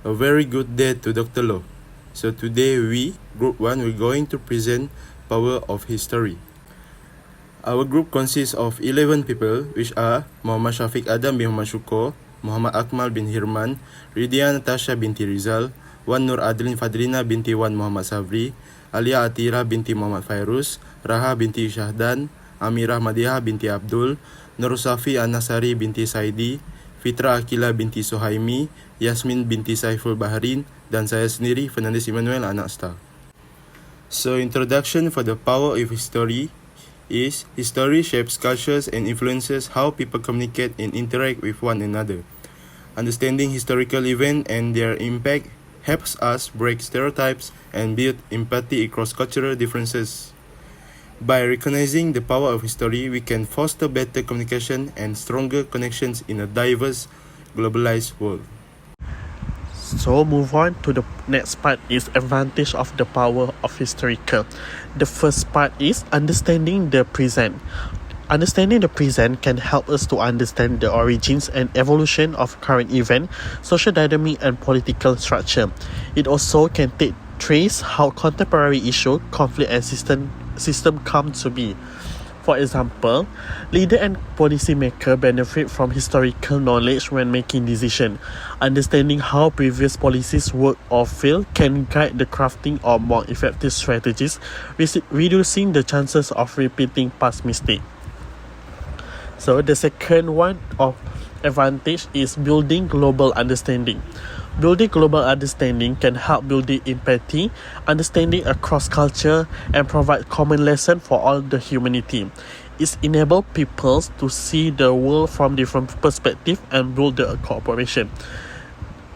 A very good day to Dr. Loh. So today we, Group 1, we're going to present Power of History. Our group consists of 11 people, which are Muhammad Syafiq Adam bin Muhammad Syukur, Muhammad Akmal bin Hirman, Ridya Natasha binti Rizal, Wan Nur Adlin Fadlina binti Wan Muhammad Sabri, Alia Atira binti Muhammad Fairuz, Raha binti Syahdan, Amirah Madiha binti Abdul, Nur Safi An-Nasari binti Saidi, Fitra Akila binti Suhaimi, Yasmin binti Saiful Baharin, dan saya sendiri, Fernandez Emmanuel, anak Star. So introduction for the power of history is history shapes cultures and influences how people communicate and interact with one another. Understanding historical events and their impact helps us break stereotypes and build empathy across cultural differences. By recognizing the power of history, we can foster better communication and stronger connections in a diverse, globalized world. So move on to the next part is advantage of the power of historical. The first part is understanding the present. Understanding the present can help us to understand the origins and evolution of current event, social dynamic and political structure. It also can trace how contemporary issue, conflict and system come to be. For example, leader and policymaker benefit from historical knowledge when making decisions. Understanding how previous policies work or fail can guide the crafting of more effective strategies, reducing the chances of repeating past mistakes. So the second one of advantage is building global understanding. Building global understanding can help building empathy, understanding across culture, and provide common lesson for all the humanity. It enables people to see the world from different perspectives and build the cooperation.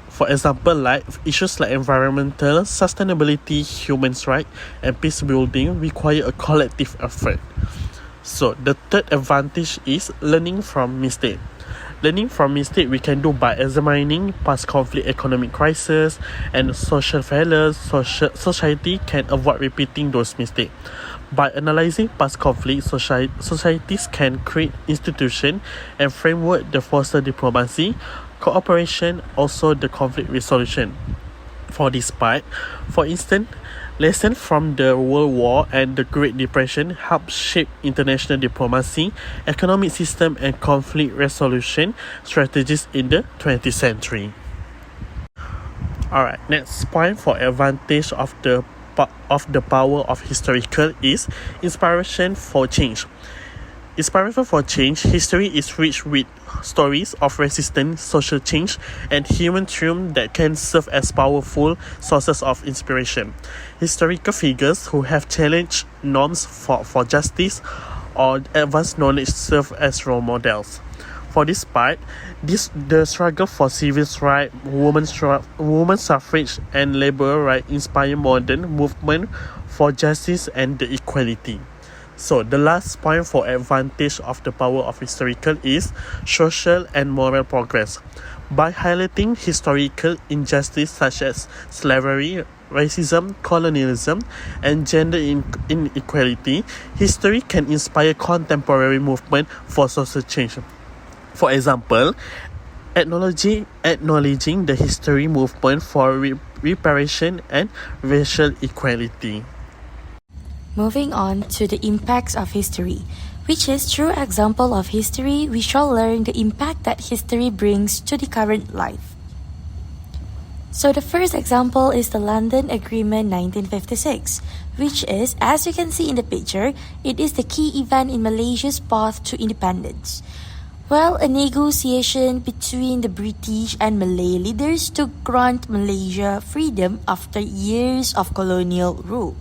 For example, like issues like environmental, sustainability, human rights, and peace building require a collective effort. So the third advantage is learning from mistakes. Learning from mistakes we can do by examining past conflict, economic crisis, and social failures. Society can avoid repeating those mistakes. By analyzing past conflicts, societies can create institutions and framework that foster diplomacy, cooperation, also the conflict resolution. For this part, for instance, lessons from the World War and the Great Depression helped shape international diplomacy, economic system, and conflict resolution strategies in the 20th century. Alright, next point for advantage of the power of historical is inspiration for change. Inspiration for change, history is rich with stories of resistance, social change, and human triumph that can serve as powerful sources of inspiration. Historical figures who have challenged norms for justice or advanced knowledge serve as role models. For this part, the struggle for civil rights, women's suffrage, and labor rights inspire modern movement for justice and the equality. So the last point for advantage of the power of historical is social and moral progress. By highlighting historical injustice such as slavery, racism, colonialism, and gender inequality, history can inspire contemporary movement for social change. For example, acknowledging the history movement for reparation and racial equality. Moving on to the impacts of history, which is true example of history, we shall learn the impact that history brings to the current life. So the first example is the London Agreement 1956, which is, as you can see in the picture, it is the key event in Malaysia's path to independence. Well, a negotiation between the British and Malay leaders to grant Malaysia freedom after years of colonial rule.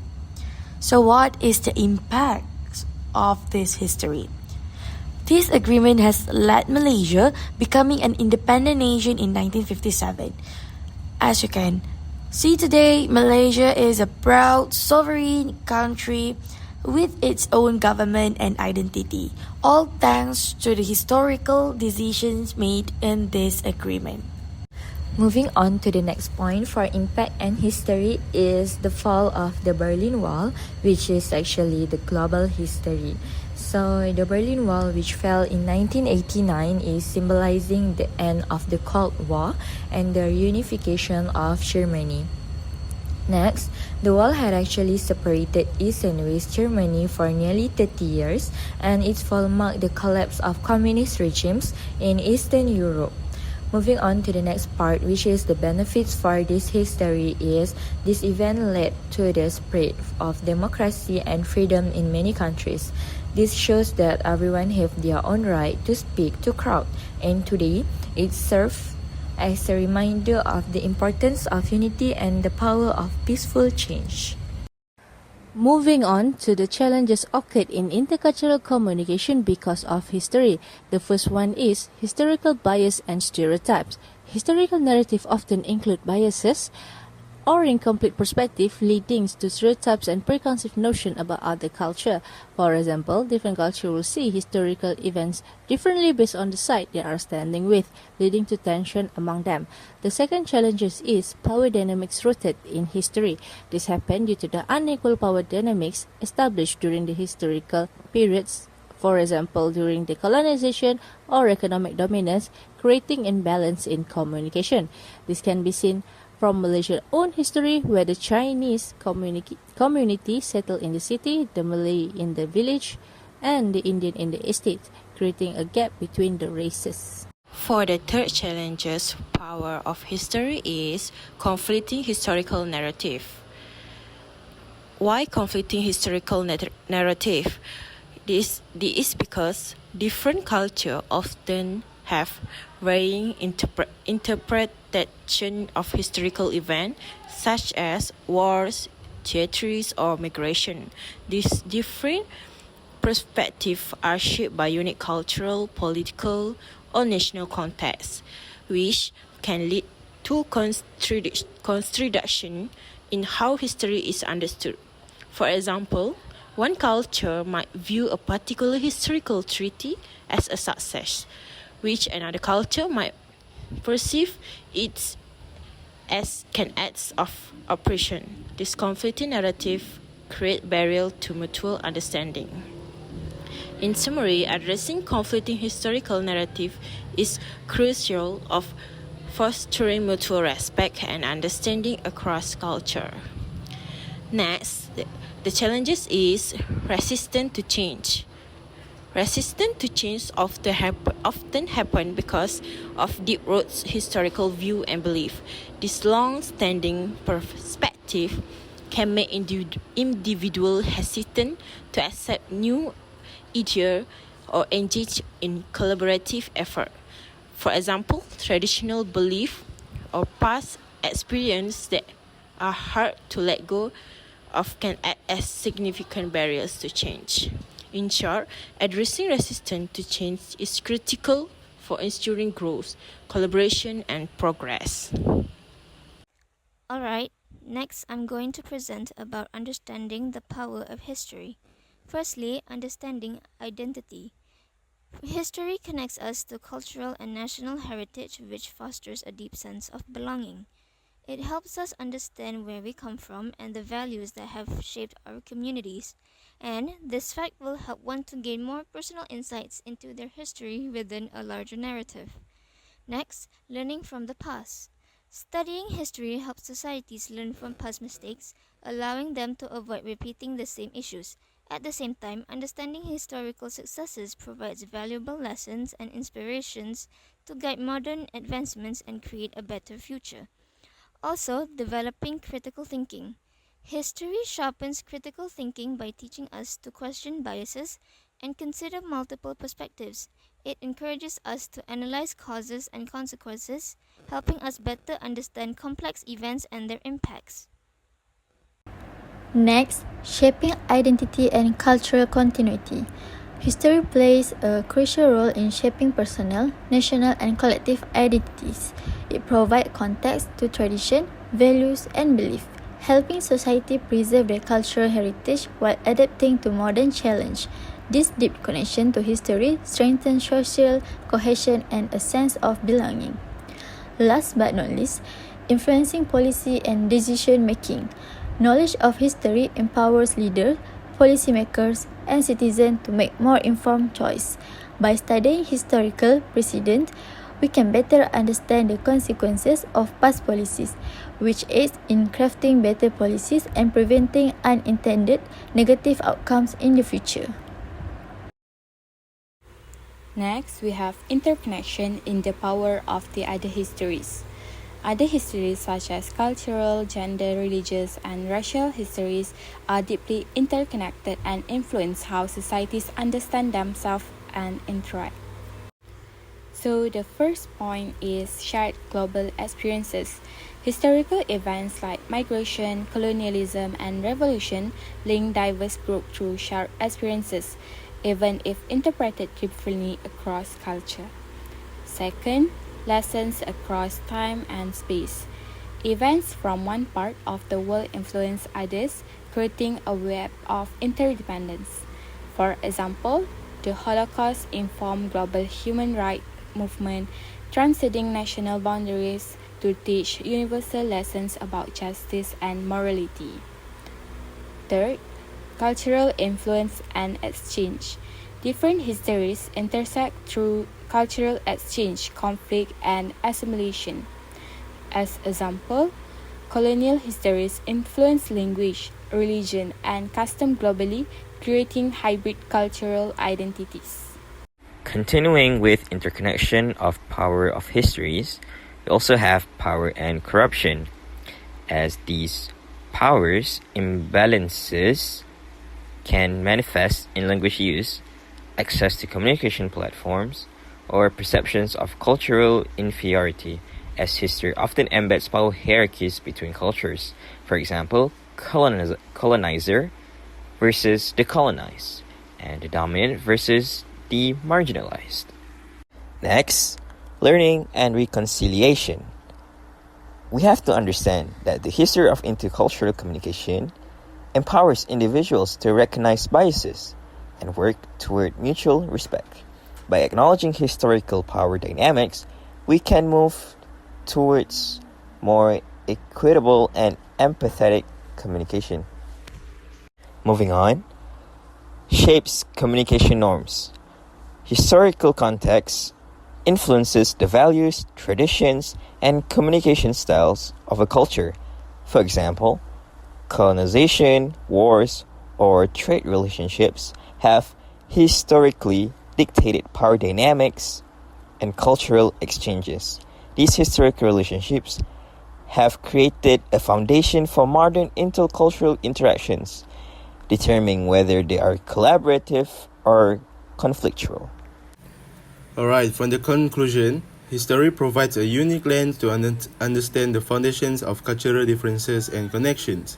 So what is the impact of this history? This agreement has led Malaysia becoming an independent nation in 1957. As you can see today, Malaysia is a proud, sovereign country with its own government and identity, all thanks to the historical decisions made in this agreement. Moving on to the next point for impact and history is the fall of the Berlin Wall, which is actually the global history. So, the Berlin Wall, which fell in 1989, is symbolizing the end of the Cold War and the reunification of Germany. Next, the wall had actually separated East and West Germany for nearly 30 years, and its fall marked the collapse of communist regimes in Eastern Europe. Moving on to the next part, which is the benefits for this history, is this event led to the spread of democracy and freedom in many countries. This shows that everyone have their own right to speak to crowd, and today it serves as a reminder of the importance of unity and the power of peaceful change. Moving on to the challenges occurred in intercultural communication because of history. The first one is historical bias and stereotypes. Historical narrative often include biases or incomplete perspective leading to stereotypes and preconceived notion about other culture. For example, different cultures will see historical events differently based on the side they are standing with, leading to tension among them. The second challenge is power dynamics rooted in history. This happened due to the unequal power dynamics established during the historical periods, for example, during the colonization or economic dominance, creating imbalance in communication. This can be seen from Malaysia's own history, where the Chinese community settled in the city, the Malay in the village, and the Indian in the estate, creating a gap between the races. For the third challenges, power of history is conflicting historical narrative. Why conflicting historical narrative? This is because different culture often have varying interpretation of historical events, such as wars, theatres, or migration. These different perspectives are shaped by unique cultural, political, or national contexts, which can lead to contradiction in how history is understood. For example, one culture might view a particular historical treaty as a success, which another culture might perceive it as an act of oppression. This conflicting narrative creates barriers to mutual understanding. In summary, addressing conflicting historical narrative is crucial of fostering mutual respect and understanding across culture. Next, the challenges is resistance to change. Resistance to change often happen because of deep-rooted historical view and belief. This long-standing perspective can make individuals hesitant to accept new ideas or engage in collaborative effort. For example, traditional belief or past experience that are hard to let go of can act as significant barriers to change. In short, addressing resistance to change is critical for ensuring growth, collaboration, and progress. Alright, next I'm going to present about understanding the power of history. Firstly, understanding identity. History connects us to cultural and national heritage, which fosters a deep sense of belonging. It helps us understand where we come from and the values that have shaped our communities, and this fact will help one to gain more personal insights into their history within a larger narrative. Next, learning from the past. Studying history helps societies learn from past mistakes, allowing them to avoid repeating the same issues. At the same time, understanding historical successes provides valuable lessons and inspirations to guide modern advancements and create a better future. Also, developing critical thinking. History sharpens critical thinking by teaching us to question biases and consider multiple perspectives. It encourages us to analyze causes and consequences, helping us better understand complex events and their impacts. Next, shaping identity and cultural continuity. History plays a crucial role in shaping personal, national, and collective identities. It provides context to tradition, values, and belief, helping society preserve their cultural heritage while adapting to modern challenges. This deep connection to history strengthens social cohesion and a sense of belonging. Last but not least, influencing policy and decision making. Knowledge of history empowers leaders, policymakers, and citizens to make more informed choice. By studying historical precedent, we can better understand the consequences of past policies, which aids in crafting better policies and preventing unintended negative outcomes in the future. Next, we have interconnection in the power of the other histories. Other histories such as cultural, gender, religious, and racial histories are deeply interconnected and influence how societies understand themselves and interact. So the first point is shared global experiences. Historical events like migration, colonialism, and revolution link diverse groups through shared experiences, even if interpreted differently across culture. Second, lessons across time and space. Events from one part of the world influence others, creating a web of interdependence. For example, the Holocaust informed global human rights movement, transcending national boundaries to teach universal lessons about justice and morality. Third, cultural influence and exchange. Different histories intersect through cultural exchange, conflict, and assimilation. As example, colonial histories influence language, religion, and custom globally, creating hybrid cultural identities. Continuing with interconnection of power of histories, we also have power and corruption, as these powers imbalances can manifest in language use, access to communication platforms, or perceptions of cultural inferiority, as history often embeds power hierarchies between cultures. For example, colonizer versus the colonized, and the dominant versus the marginalized. Next, learning and reconciliation. We have to understand that the history of intercultural communication empowers individuals to recognize biases and work toward mutual respect. By acknowledging historical power dynamics, we can move towards more equitable and empathetic communication. Moving on, shapes communication norms. Historical context influences the values, traditions, and communication styles of a culture. For example, colonization, wars, or trade relationships have historically dictated power dynamics and cultural exchanges. These historical relationships have created a foundation for modern intercultural interactions, determining whether they are collaborative or conflictual. Alright, from the conclusion, history provides a unique lens to understand the foundations of cultural differences and connections.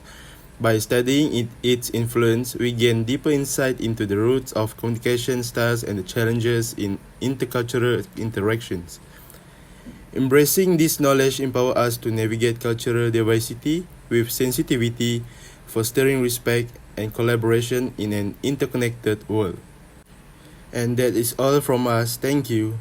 By studying its influence, we gain deeper insight into the roots of communication styles and the challenges in intercultural interactions. Embracing this knowledge empowers us to navigate cultural diversity with sensitivity, fostering respect and collaboration in an interconnected world. And that is all from us. Thank you.